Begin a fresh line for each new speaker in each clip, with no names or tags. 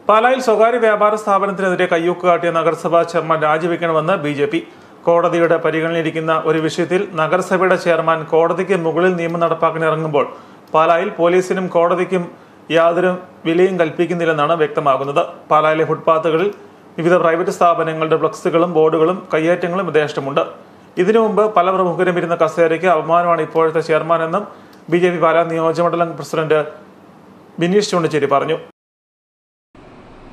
പാലായിൽ സ്വകാര്യ വ്യാപാര സ്ഥാപനത്തിനെതിരെ കയ്യൂക്ക് കാട്ടിയ നഗരസഭാ ചെയർമാൻ രാജിവെക്കണമെന്ന് ബി.ജെ.പി. കോടതിയുടെ പരിഗണനയിലിരിക്കുന്ന ഒരു വിഷയത്തിൽ നഗരസഭയുടെ ചെയർമാൻ കോടതിക്ക് മുകളിൽ നിയമം നടപ്പാക്കാൻ ഇറങ്ങുമ്പോൾ പാലായിൽ പോലീസിനും കോടതിക്കും യാതൊരു വിലയും കൽപ്പിക്കുന്നില്ലെന്നാണ് വ്യക്തമാകുന്നത്. പാലായിലെ ഫുട്പാത്തുകളിൽ വിവിധ പ്രൈവറ്റ് സ്ഥാപനങ്ങളുടെ ഫ്ലക്സുകളും ബോർഡുകളും കയ്യേറ്റങ്ങളും യഥേഷ്ടമുണ്ട്. ഇതിനു മുമ്പ് പല പ്രമുഖരും ഇരുന്ന കസേരയ്ക്ക് അപമാനമാണ് ഇപ്പോഴത്തെ ചെയർമാനെന്നും ബി.ജെ.പി. പാലാ നിയോജകമണ്ഡലം പ്രസിഡന്റ് ബിനീഷ് ചുണ്ടിച്ചേരി പറഞ്ഞു.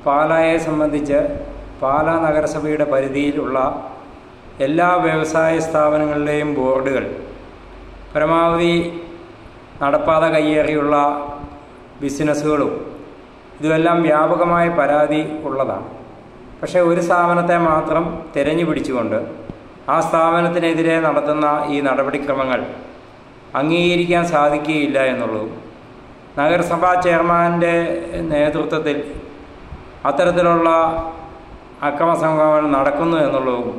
പാലായെ സംബന്ധിച്ച് പാലാ നഗരസഭയുടെ പരിധിയിലുള്ള എല്ലാ വ്യവസായ സ്ഥാപനങ്ങളിലെയും ബോർഡുകൾ പരമാവധി നടപ്പാത കയ്യേറിയുള്ള ബിസിനസ്സുകളും ഇതുമെല്ലാം വ്യാപകമായ പരാതി ഉള്ളതാണ്. പക്ഷേ ഒരു സ്ഥാപനത്തെ മാത്രം തിരഞ്ഞു പിടിച്ചുകൊണ്ട് ആ സ്ഥാപനത്തിനെതിരെ നടത്തുന്ന ഈ നടപടിക്രമങ്ങൾ അംഗീകരിക്കാൻ സാധിക്കുകയില്ല എന്നുള്ളതും നഗരസഭാ ചെയർമാൻ്റെ നേതൃത്വത്തിൽ അത്തരത്തിലുള്ള അക്രമ സംഭവങ്ങൾ നടക്കുന്നു എന്നുള്ളതും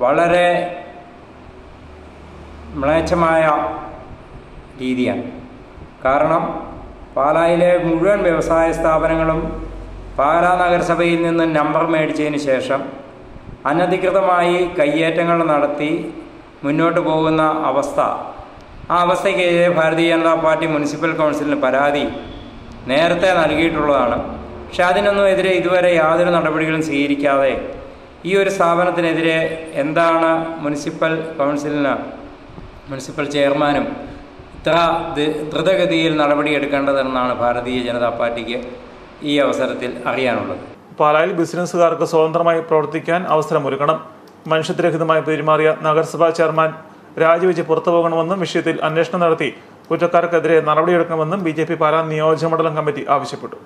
വളരെ മ്ലേച്ഛമായ രീതിയാണ്. കാരണം പാലായിലെ മുഴുവൻ വ്യവസായ സ്ഥാപനങ്ങളും പാലാ നഗരസഭയിൽ നിന്ന് നമ്പർ മേടിച്ചതിന് ശേഷം അനധികൃതമായി കയ്യേറ്റങ്ങൾ നടത്തി മുന്നോട്ട് പോകുന്ന അവസ്ഥ, ആ അവസ്ഥയ്ക്കെതിരെ ഭാരതീയ ജനതാ പാർട്ടി മുനിസിപ്പൽ കൗൺസിലിന് പരാതി നേരത്തെ നൽകിയിട്ടുള്ളതാണ്. പക്ഷെ അതിനൊന്നും എതിരെ ഇതുവരെ യാതൊരു നടപടികളും സ്വീകരിക്കാതെ ഈ ഒരു സ്ഥാപനത്തിനെതിരെ എന്താണ് മുനിസിപ്പൽ കൗൺസിലിന്, മുനിസിപ്പൽ ചെയർമാനും ഇത്ര ദ്രുതഗതിയിൽ നടപടിയെടുക്കേണ്ടതെന്നാണ് ഭാരതീയ ജനതാ പാർട്ടിക്ക് ഈ അവസരത്തിൽ അറിയാനുള്ളത്.
പാലായിൽ ബിസിനസ്സുകാർക്ക് സ്വതന്ത്രമായി പ്രവർത്തിക്കാൻ അവസരമൊരുക്കണം. മനുഷ്യത്വരഹിതമായി പെരുമാറിയ നഗരസഭാ ചെയർമാൻ രാജിവെച്ച് പുറത്തു പോകണമെന്നും വിഷയത്തിൽ അന്വേഷണം നടത്തി കുറ്റക്കാർക്കെതിരെ നടപടിയെടുക്കണമെന്നും ബി.ജെ.പി. പാലാ നിയോജകമണ്ഡലം കമ്മിറ്റി ആവശ്യപ്പെട്ടു.